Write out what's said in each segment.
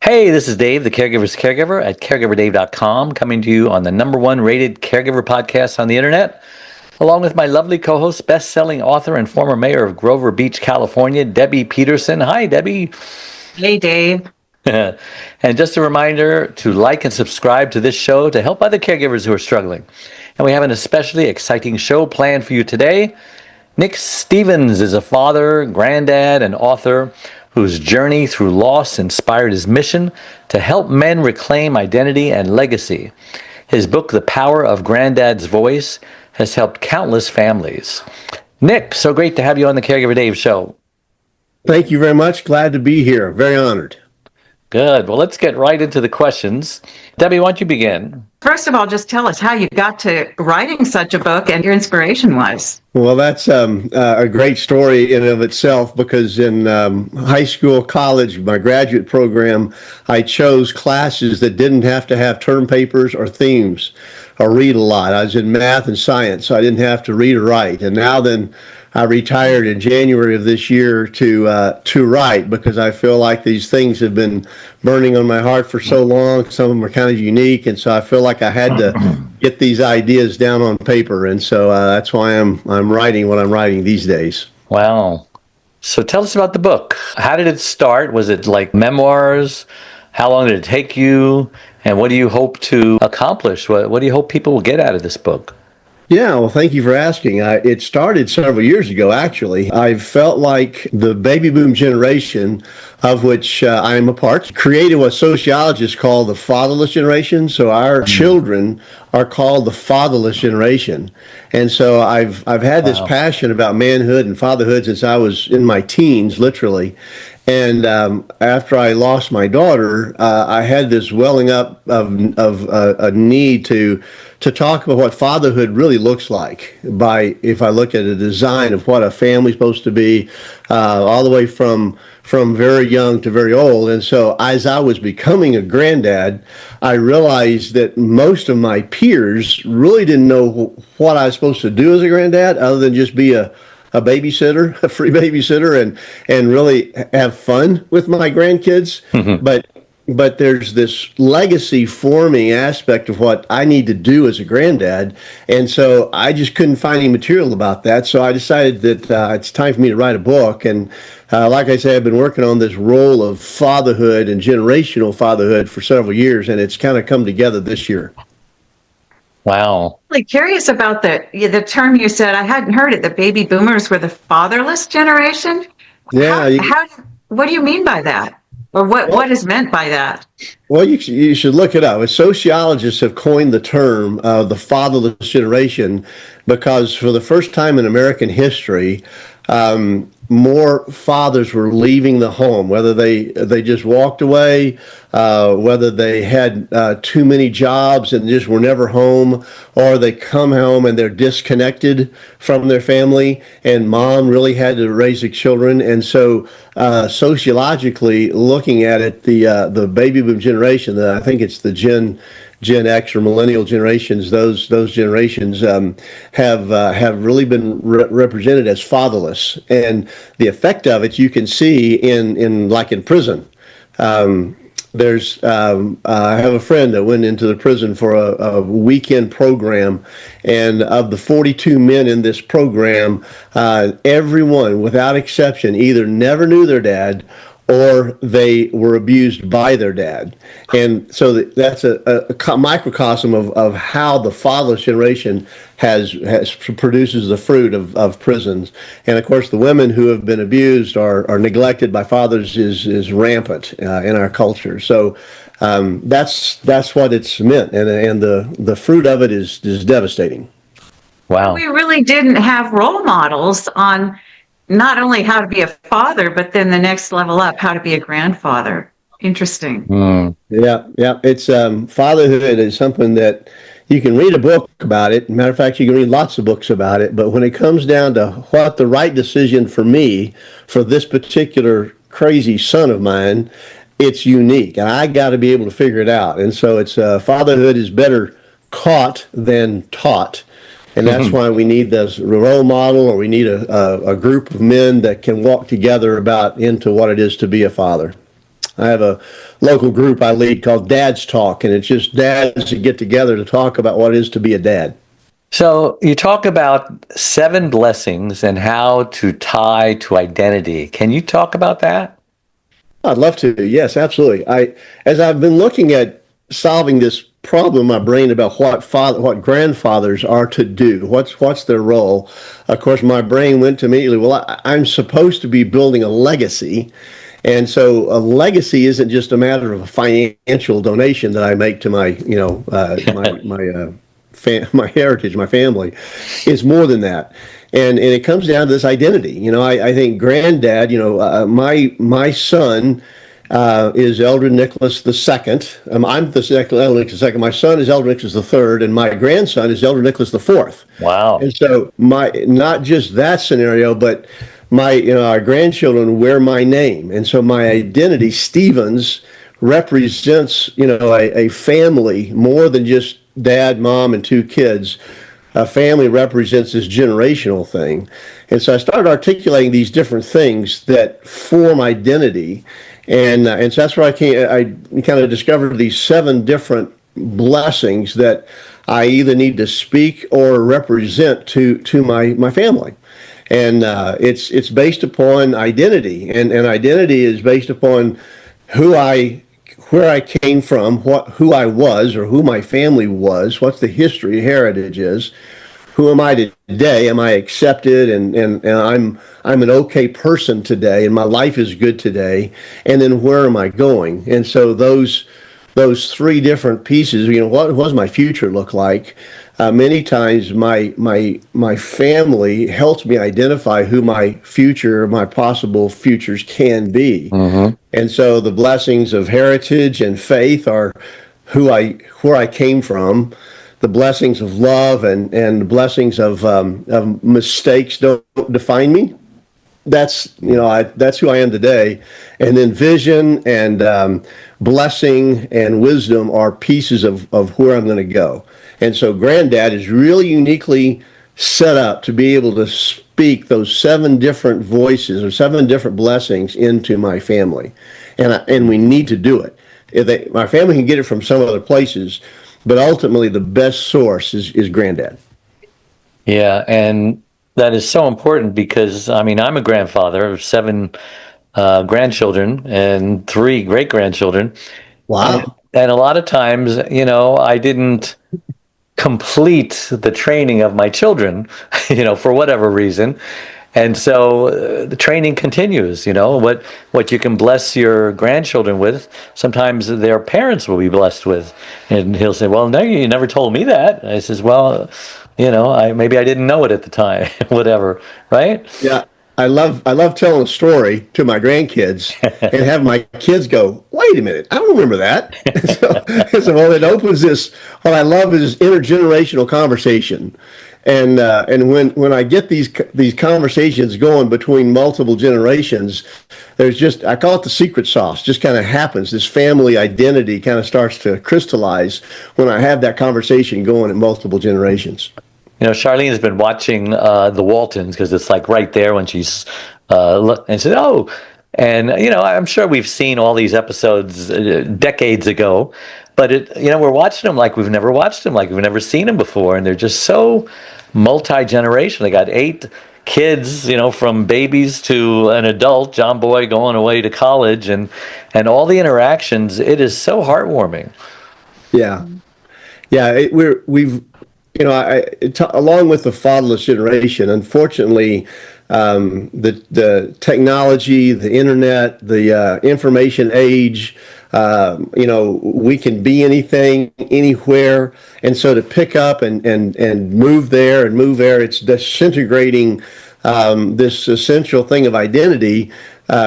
Hey, this is Dave, the Caregiver's Caregiver at caregiverdave.com, coming to you on the number one rated caregiver podcast on the internet, along with my lovely co-host, best-selling author and former mayor of Grover Beach, California, Debbie Peterson. Hi, Debbie. Hey, Dave. And just a reminder to like and subscribe to this show to help other caregivers who are struggling. And we have an especially exciting show planned for you today. Nick Stevens is a father, granddad, and author whose journey through loss inspired his mission to help men reclaim identity and legacy. His book, The Power of Granddad's Voice, has helped countless families. Nick, so great to have you on the Caregiver Dave show. Thank you very much. Glad to be here. Very honored. Good. Well, let's get right into the questions. Debbie, why don't you begin? First of all, just tell us how you got to writing such a book and your inspiration was. Well, that's a great story in and of itself, because in high school, college, my graduate program, I chose classes that didn't have to have term papers or themes or read a lot. I was in math and science, so I didn't have to read or write. And now then, I retired in January of this year to write, because I feel like these things have been burning on my heart for so long. Some of them are kind of unique, and so I feel like I had to get these ideas down on paper, and so that's why I'm writing what I'm writing these days. Wow. So tell us about the book. How did it start? Was it like memoirs? How long did it take you? And what do you hope to accomplish? What do you hope people will get out of this book? Yeah, well, thank you for asking. It started several years ago, actually. I felt like the baby boom generation, of which I am a part, created what sociologists call the fatherless generation. So our children are called the fatherless generation. And so I've had this passion about manhood and fatherhood since I was in my teens, literally. And after I lost my daughter, I had this welling up of a need to talk about what fatherhood really looks like, if I look at a design of what a family's supposed to be, all the way from very young to very old. And so as I was becoming a granddad, I realized that most of my peers really didn't know what I was supposed to do as a granddad, other than just be a babysitter, a free babysitter, and really have fun with my grandkids. But there's this legacy forming aspect of what I need to do as a granddad. And so I just couldn't find any material about that. So I decided that it's time for me to write a book. And like I said, I've been working on this role of fatherhood and generational fatherhood for several years, and it's kind of come together this year. Wow. I'm really curious about the term you said. I hadn't heard it. The baby boomers were the fatherless generation? Yeah. What do you mean by that? Or what is meant by that? Well, you should look it up. Sociologists have coined the term the fatherless generation, because for the first time in American history, more fathers were leaving the home, whether they just walked away, whether they had too many jobs and just were never home, or they come home and they're disconnected from their family, and mom really had to raise the children. And so sociologically looking at it, the baby boom generation, I think it's the Gen X or millennial generations, those generations have really been represented as fatherless, and the effect of it you can see in prison. I have a friend that went into the prison for a weekend program, and of the 42 men in this program, everyone without exception either never knew their dad or they were abused by their dad. And so that's a microcosm of how the fatherless generation has produces the fruit of prisons. And of course, the women who have been abused or neglected by fathers is rampant in our culture. So that's what it's meant, and the fruit of it is devastating. Wow. We really didn't have role models on not only how to be a father, but then the next level up, how to be a grandfather. Interesting. Yeah. It's fatherhood is something that you can read a book about it. Matter of fact, you can read lots of books about it. But when it comes down to what the right decision for me, for this particular crazy son of mine, it's unique, and I got to be able to figure it out. And so it's fatherhood is better caught than taught. And that's why we need this role model, or we need a group of men that can walk together into what it is to be a father. I have local group I lead called Dads Talk, and it's just dads that get together to talk about what it is to be a dad. So you talk about 7 blessings and how to tie to identity. Can you talk about that? I'd love to. Yes, absolutely. As I've been looking at solving this problem in my brain about what grandfathers are to do, what's their role. Of course, my brain went to immediately, well, I'm supposed to be building a legacy. And so a legacy isn't just a matter of a financial donation that I make to my, my heritage, my family. It's more than that. And it comes down to this identity. I think Granddad, my son is Elder Nicholas II. I'm the second Elder Nicholas II. My son is Elder Nicholas III, and my grandson is Elder Nicholas IV. Wow. And so not just that scenario, but our grandchildren wear my name, and so my identity, Stevens, represents a family more than just dad, mom, and 2 kids. A family represents this generational thing. And so I started articulating these different things that form identity. And so that's where I kind of discovered these 7 different blessings that I either need to speak or represent to my family. And it's based upon identity. And identity is based upon where I came from, who I was, or who my family was, what's the history, heritage is, who am I today? Am I accepted, and I'm an okay person today, and my life is good today, and then where am I going? And so those 3 different pieces, what does my future look like? Many times my family helps me identify who my possible futures can be. Mm-hmm. And so the blessings of heritage and faith are where I came from. The blessings of love and the blessings of mistakes don't define me. That's that's who I am today. And then vision and blessing and wisdom are pieces of where I'm going to go. And so Granddad is really uniquely set up to be able to speak those 7 different voices or 7 different blessings into my family. And we need to do it. My family can get it from some other places, but ultimately the best source is Granddad. Yeah, and that is so important because, I'm a grandfather of 7 grandchildren and 3 great-grandchildren. Wow. And a lot of times, I didn't complete the training of my children, for whatever reason. And so the training continues, what you can bless your grandchildren with, sometimes their parents will be blessed with. And he'll say, well, no, you never told me that. And I says, well, maybe I didn't know it at the time, whatever, right? Yeah. I love telling a story to my grandkids and have my kids go, wait a minute, I don't remember that. So it opens this, what I love is this intergenerational conversation. And when I get these conversations going between multiple generations, I call it the secret sauce, just kind of happens. This family identity kind of starts to crystallize when I have that conversation going in multiple generations. Charlene has been watching the Waltons because it's like right there when she's and said, "Oh," and I'm sure we've seen all these episodes decades ago, but we're watching them like we've never watched them, like we've never seen them before, and they're just so multi-generational. They got 8 kids, from babies to an adult, John Boy going away to college, and all the interactions. It is so heartwarming. Yeah, we've. Along with the fatherless generation, unfortunately, the technology, the internet, the information age, we can be anything, anywhere. And so to pick up and move there and move there, it's disintegrating this essential thing of identity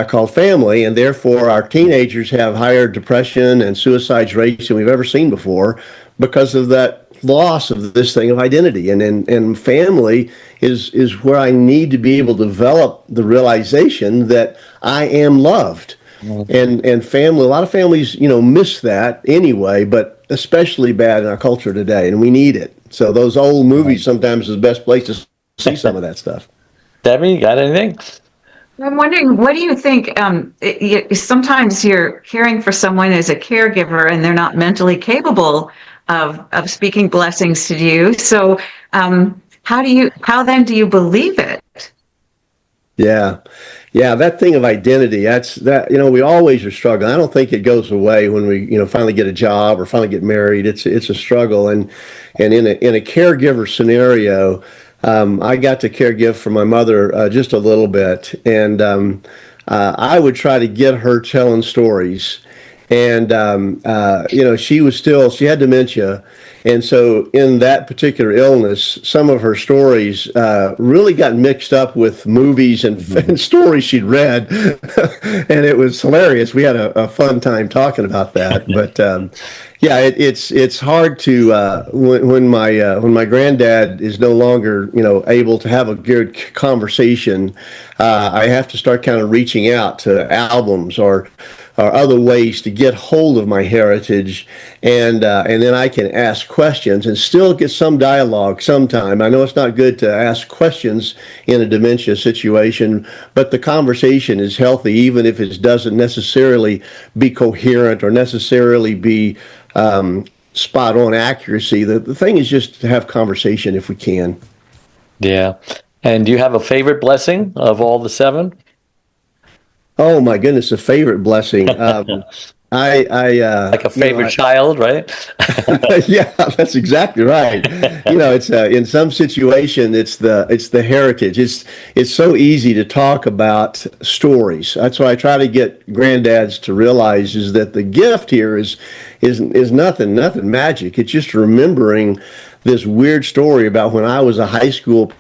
called family. And therefore, our teenagers have higher depression and suicide rates than we've ever seen before because of that loss of this thing of identity. And family is where I need to be able to develop the realization that I am loved. Mm-hmm. And family, a lot of families, miss that anyway, but especially bad in our culture today, and we need it. So those old movies sometimes is the best place to see some of that stuff. Debbie, you got anything? I'm wondering, what do you think? Sometimes you're caring for someone as a caregiver and they're not mentally capable of speaking blessings to you. So, how then do you believe it? Yeah. Yeah, that thing of identity, that's that, we always are struggling. I don't think it goes away when we, finally get a job or finally get married. It's a struggle. And in a caregiver scenario, I got to caregive for my mother just a little bit. And I would try to get her telling stories. And she had dementia, and so in that particular illness, some of her stories really got mixed up with movies and stories she'd read, and it was hilarious. We had a fun time talking about that. But yeah, it's hard to when my granddad is no longer able to have a good conversation. I have to start kind of reaching out to albums or other ways to get hold of my heritage, and then I can ask questions and still get some dialogue sometime. I know it's not good to ask questions in a dementia situation, but the conversation is healthy, even if it doesn't necessarily be coherent or necessarily be spot on accuracy. The thing is just to have conversation if we can. Yeah. And do you have a favorite blessing of all the seven? Oh my goodness, a favorite blessing. Like a favorite child, right? Yeah, that's exactly right. It's in some situation, it's the heritage. It's so easy to talk about stories. That's why I try to get granddads to realize is that the gift here is nothing magic. It's just remembering this weird story about when I was a high school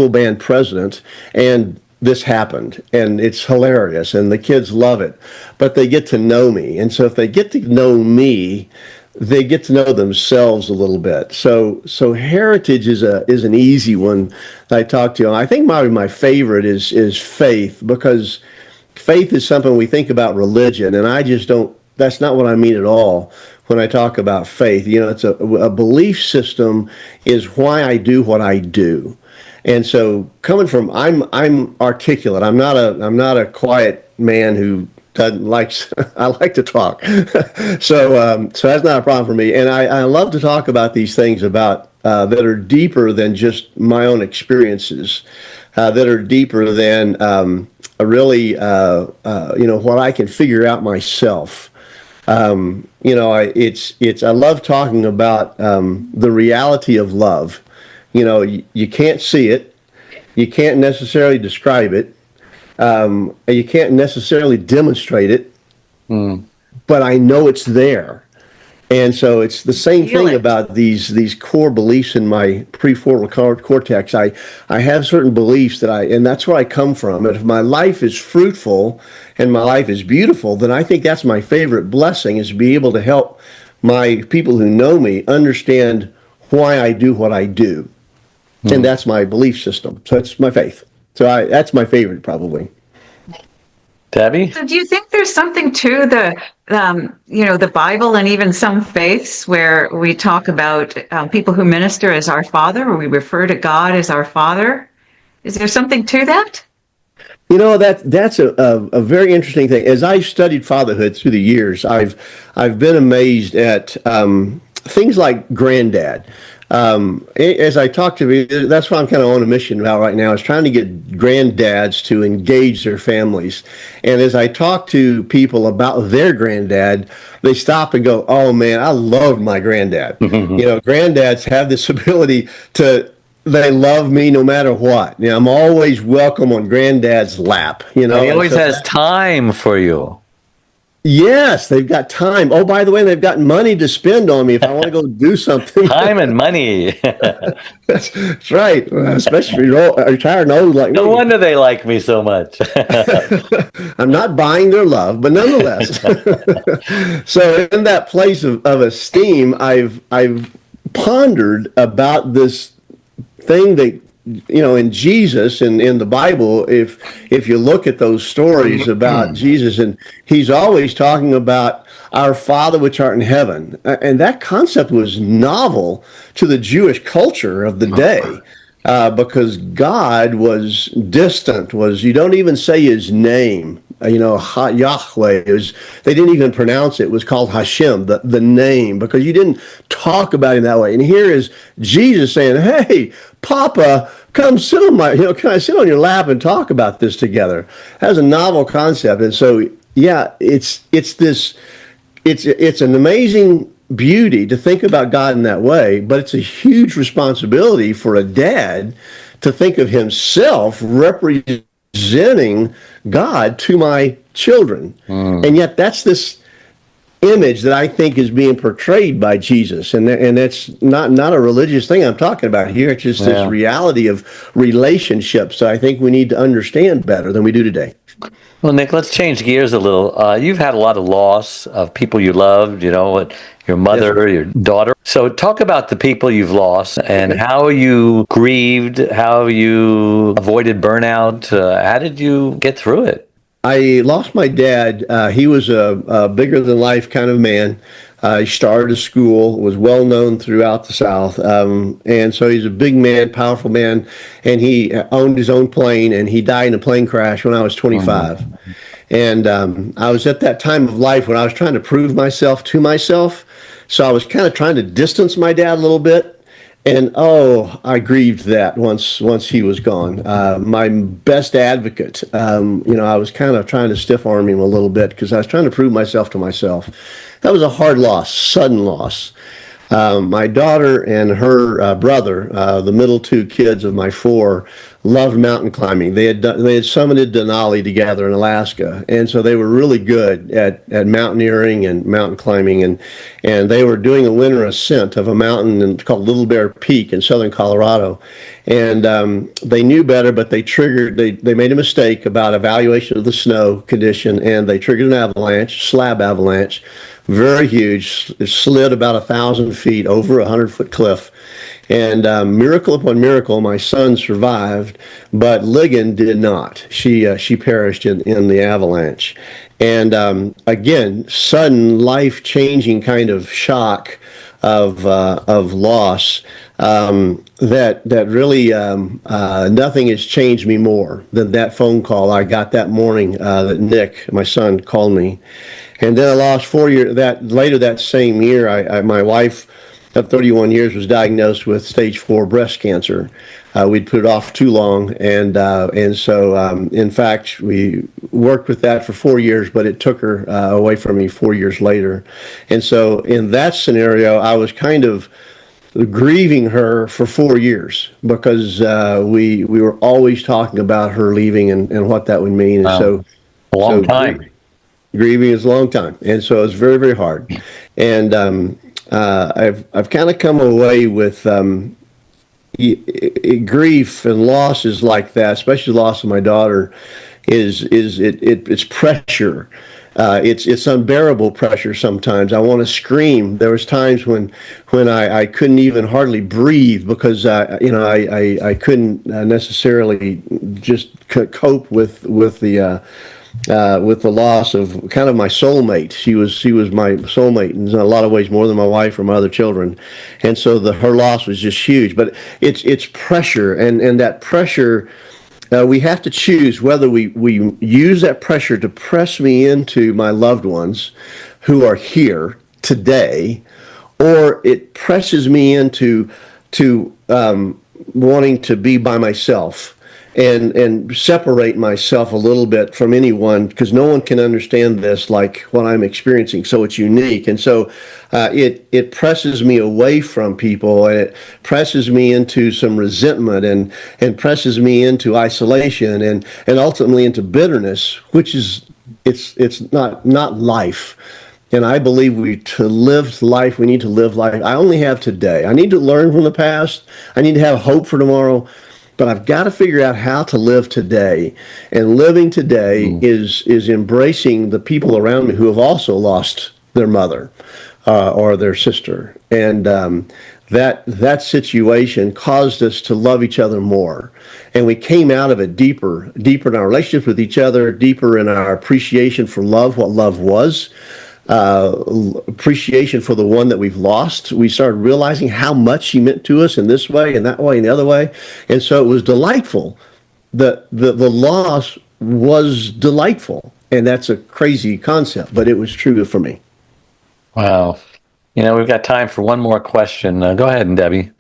band president, and this happened, and it's hilarious, and the kids love it, but they get to know me. And so if they get to know me, they get to know themselves a little bit. So heritage is an easy one that I talk to. And I think my favorite is faith, because faith is something we think about religion, and I just don't, that's not what I mean at all when I talk about faith. It's a belief system is why I do what I do. And so coming from, I'm articulate. I'm not a quiet man who doesn't like, I like to talk. So that's not a problem for me. And I love to talk about these things about that are deeper than just my own experiences, that are deeper than really what I can figure out myself. I love talking about the reality of love. You can't see it, you can't necessarily describe it, you can't necessarily demonstrate it, but I know it's there. And so it's the same thing about these core beliefs in my prefrontal cortex. I have certain beliefs and that's where I come from. And if my life is fruitful and my life is beautiful, then I think that's my favorite blessing, is to be able to help my people who know me understand why I do what I do. And that's my belief system. So it's my faith. So that's my favorite, probably. Debbie? So do you think there's something to the Bible and even some faiths where we talk about people who minister as our Father, or we refer to God as our Father? Is there something to that? That's a very interesting thing. As I've studied fatherhood through the years, I've been amazed at things like Granddad. As I talk to, that's what I'm kind of on a mission about right now, is trying to get granddads to engage their families. And as I talk to people about their granddad, they stop and go, "Oh man, I loved my granddad." Granddads have this ability they love me no matter what. I'm always welcome on granddad's lap. He always has time for you. Yes, they've got time. Oh, by the way, they've got money to spend on me if I want to go do something. Time and money. That's right. Especially if you're retired and old like me. No wonder they like me so much. I'm not buying their love, but nonetheless. So in that place of esteem, I've pondered about this thing that, in Jesus and in the Bible, if you look at those stories about Jesus, and he's always talking about our Father which art in heaven. And that concept was novel to the Jewish culture of the day. because God was distant. You don't even say his name. Yahweh they didn't even pronounce it. It was called Hashem, the name, because you didn't talk about him that way. And here is Jesus saying, "Hey, Papa, come sit on can I sit on your lap and talk about this together?" That's a novel concept. And so, yeah, it's an amazing beauty to think about God in that way, but it's a huge responsibility for a dad to think of himself representing God to my children. And yet that's this image that I think is being portrayed by Jesus. And that's not a religious thing I'm talking about here. It's just this reality of relationships that I think we need to understand better than we do today. Well, Nick, let's change gears a little. You've had a lot of loss of people you loved, your mother, your daughter. So talk about the people you've lost and how you grieved, how you avoided burnout. How did you get through it? I lost my dad. He was a bigger than life kind of man. He started a school, was well known throughout the South. And so he's a big man, powerful man. And he owned his own plane, and he died in a plane crash when I was 25. And I was at that time of life when I was trying to prove myself to myself. So I was kind of trying to distance my dad a little bit. And I grieved that once he was gone. My best advocate, I was kind of trying to stiff arm him a little bit because I was trying to prove myself to myself. That was a hard loss, sudden loss. My daughter and her brother, the middle two kids of my four, loved mountain climbing. They had summited Denali together in Alaska, and so they were really good at mountaineering and mountain climbing. And they were doing a winter ascent of a mountain called Little Bear Peak in southern Colorado. And they knew better, but they made a mistake about evaluation of the snow condition, and they triggered an avalanche, slab avalanche. Very huge. It slid about 1,000 feet over a 100-foot cliff. And miracle upon miracle, my son survived, but Lygon did not. She perished in the avalanche. And again, sudden life-changing kind of shock of loss. That really nothing has changed me more than that phone call I got that morning that Nick, my son, called me. And then I lost 4 years. Later that same year, my wife of 31 years was diagnosed with stage 4 breast cancer. We'd put it off too long, and so in fact we worked with that for 4 years, but it took her away from me 4 years later. And so in that scenario, I was kind of grieving her for 4 years because we were always talking about her leaving and what that would mean. And so a long time. Grieving is a long time, and so it's very, very hard. And I've kind of come away with grief and losses like that, especially the loss of my daughter. It's pressure. It's unbearable pressure sometimes. I want to scream. There was times when I couldn't even hardly breathe because I couldn't necessarily just cope with the loss of kind of my soulmate. She was my soulmate in a lot of ways, more than my wife or my other children. And so her loss was just huge. But it's pressure, and that pressure, we have to choose whether we use that pressure to press me into my loved ones who are here today, or it presses me into wanting to be by myself and separate myself a little bit from anyone, because no one can understand this like what I'm experiencing. So it's unique. And so it presses me away from people, and it presses me into some resentment and presses me into isolation and ultimately into bitterness, which is it's not life. And I believe to live life, we need to live life. I only have today. I need to learn from the past. I need to have hope for tomorrow. But I've got to figure out how to live today. And living today is embracing the people around me who have also lost their mother or their sister. And that situation caused us to love each other more. And we came out of it deeper in our relationships with each other, deeper in our appreciation for love, what love was. appreciation for the one that we've lost. We started realizing how much she meant to us in this way and that way and the other way. And so it was delightful. The loss was delightful. And that's a crazy concept, but it was true for me. Wow. We've got time for one more question. Go ahead, Debbie.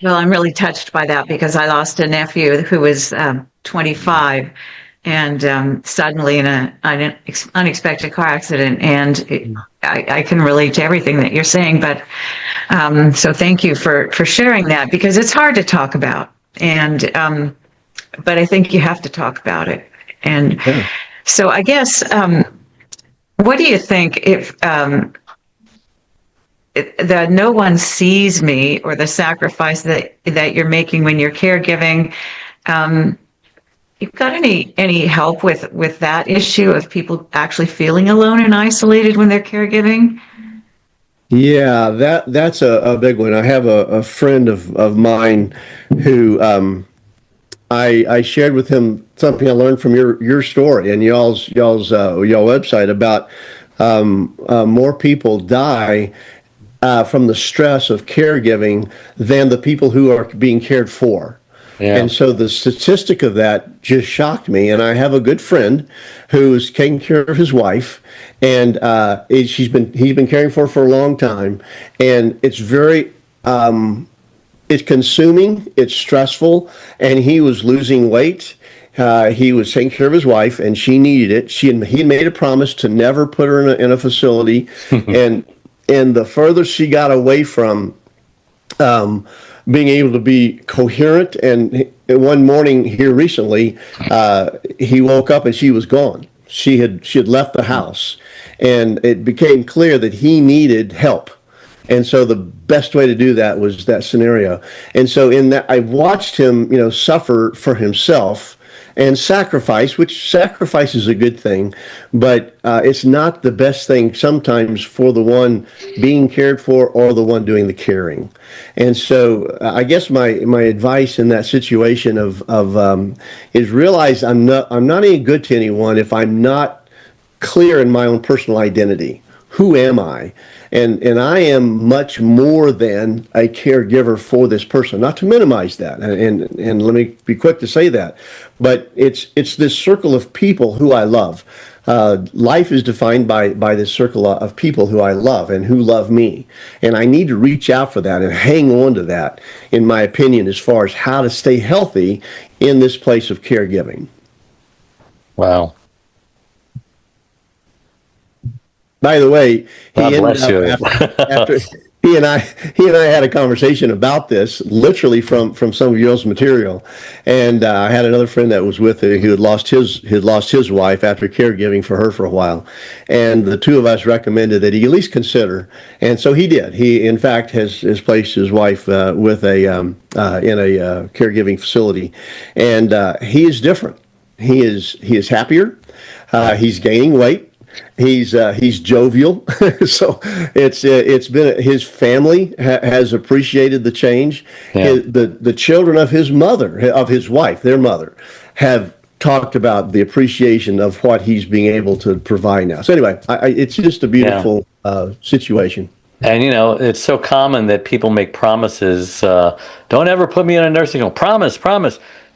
Well, I'm really touched by that because I lost a nephew who was 25 and suddenly in an unexpected car accident. And I can relate to everything that you're saying. But so thank you for sharing that because it's hard to talk about. And but I think you have to talk about it. And so I guess, what do you think if the no one sees me or the sacrifice that you're making when you're caregiving? You've got any help with that issue of people actually feeling alone and isolated when they're caregiving? Yeah, that's a big one. I have a friend of mine who I shared with him something I learned from your story and y'all's website about more people die from the stress of caregiving than the people who are being cared for. Yeah. And so the statistic of that just shocked me. And I have a good friend who's taking care of his wife, and he's been caring for her for a long time, and it's very it's consuming, it's stressful, and he was losing weight. He was taking care of his wife, and she needed it. He made a promise to never put her in a facility, and the further she got away from being able to be coherent, and one morning here recently, he woke up and she was gone. She had left the house, and it became clear that he needed help. And so the best way to do that was that scenario. And so in that, I watched him, suffer for himself and sacrifice, which sacrifice is a good thing, but it's not the best thing sometimes for the one being cared for or the one doing the caring. And so I guess my advice in that situation is realize I'm not any good to anyone if I'm not clear in my own personal identity. Who am I? And I am much more than a caregiver for this person. Not to minimize that, and let me be quick to say that, but it's this circle of people who I love. Life is defined by this circle of people who I love and who love me, and I need to reach out for that and hang on to that, in my opinion, as far as how to stay healthy in this place of caregiving. Wow. By the way, God bless you. after he and I had a conversation about this, literally from some of y'all's material, and I had another friend that was with her who had lost his wife after caregiving for her for a while, and the two of us recommended that he at least consider, and so he did. He in fact has placed his wife with in a caregiving facility, and he is different. He is happier. He's gaining weight. He's jovial, so it's been his family has appreciated the change. Yeah. The children of his wife, their mother, have talked about the appreciation of what he's being able to provide now. So anyway, it's just a beautiful situation. And it's so common that people make promises. Don't ever put me in a nursing home. Promise.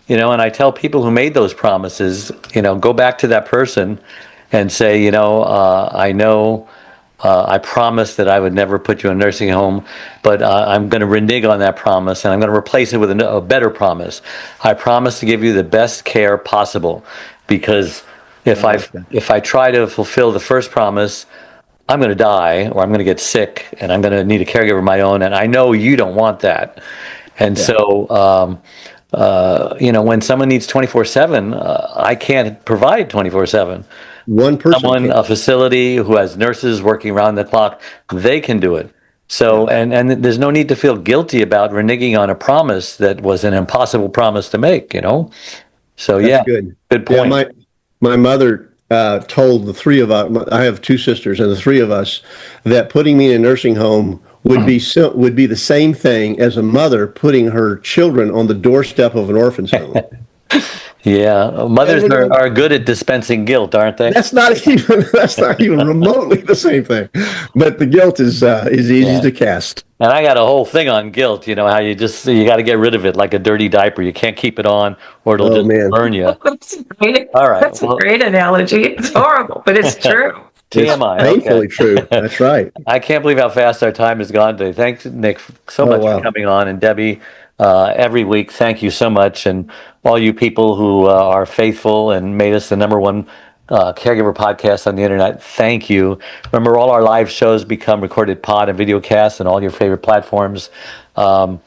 And I tell people who made those promises, go back to that person and say, I know I promised that I would never put you in a nursing home, but I'm going to renege on that promise, and I'm going to replace it with a better promise. I promise to give you the best care possible, because if I try to fulfill the first promise, I'm going to die, or I'm going to get sick, and I'm going to need a caregiver of my own, and I know you don't want that. And so, when someone needs 24/7, I can't provide 24/7. One person, a facility who has nurses working around the clock, they can do it. So, and there's no need to feel guilty about reneging on a promise that was an impossible promise to make, So that's good point. Yeah, my mother told the three of us, I have two sisters, and the three of us, that putting me in a nursing home would be the same thing as a mother putting her children on the doorstep of an orphan's home. Yeah, mothers are good at dispensing guilt, aren't they? That's not even remotely the same thing. But the guilt is easy Yeah. to cast. And I got a whole thing on guilt. You know how you got to get rid of it like a dirty diaper. You can't keep it on, or it'll Oh just man, burn you. That's a great, All right. that's a Well, great analogy. It's horrible, but it's true. it's TMI. Okay. painfully true. That's right. I can't believe how fast our time has gone today. Thanks, Nick, so Oh much for wow. coming on, and Debbie, every week. Thank you so much, and all you people who are faithful and made us the number one caregiver podcast on the internet. Thank you. Remember, all our live shows become recorded pod and video casts on all your favorite platforms. Um,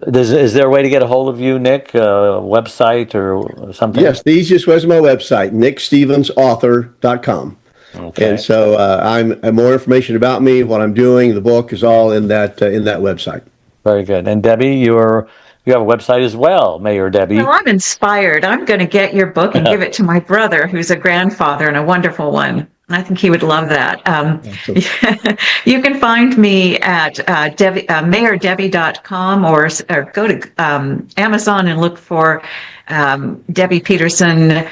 is there a way to get a hold of you, Nick? Website or something? Yes, the easiest way is my website, nickstevensauthor.com. Okay. And so I'm more information about me, what I'm doing, the book is all in that website. Very good. And Debbie, you have a website as well, Mayor Debbie. Well, I'm inspired. I'm going to get your book and give it to my brother, who's a grandfather and a wonderful one. I think he would love that. You can find me at mayordebbie.com or go to Amazon and look for Debbie Peterson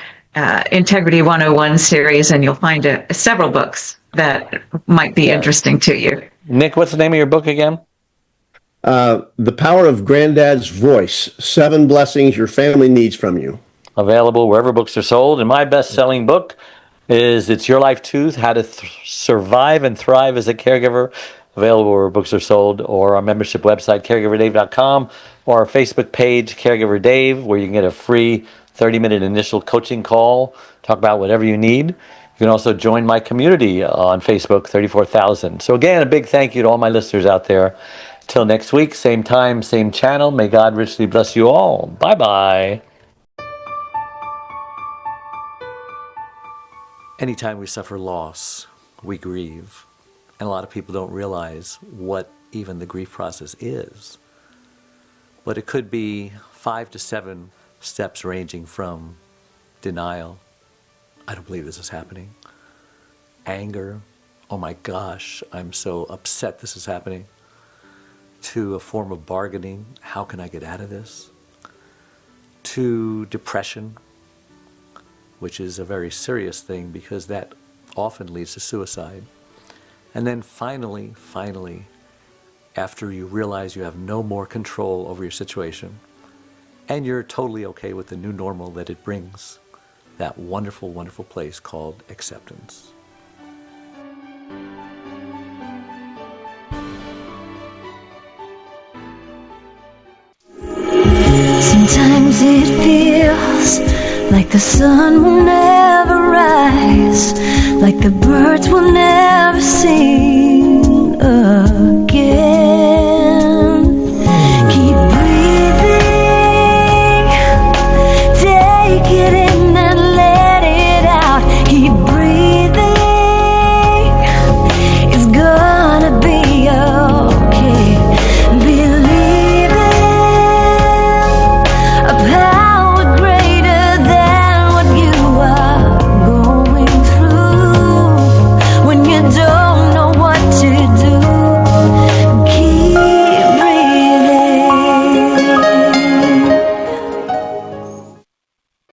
Integrity 101 series, and you'll find several books that might be interesting to you. Nick, what's the name of your book again? The Power of Granddad's Voice, 7 Blessings Your Family Needs from You. Available wherever books are sold. And my best-selling book is It's Your Life Too, How to Survive and Thrive as a Caregiver. Available where books are sold, or our membership website, caregiverdave.com, or our Facebook page, Caregiver Dave, where you can get a free 30-minute initial coaching call, talk about whatever you need. You can also join my community on Facebook, 34,000. So again, a big thank you to all my listeners out there. Till next week, same time, same channel. May God richly bless you all. Bye-bye. Anytime we suffer loss, we grieve. And a lot of people don't realize what even the grief process is. But it could be 5 to 7 steps ranging from denial, I don't believe this is happening, anger, oh my gosh, I'm so upset this is happening, to a form of bargaining, how can I get out of this, to depression, which is a very serious thing because that often leads to suicide. And then finally, after you realize you have no more control over your situation and you're totally okay with the new normal that it brings, that wonderful, wonderful place called acceptance. Sometimes it feels like the sun will never rise, like the birds will never sing.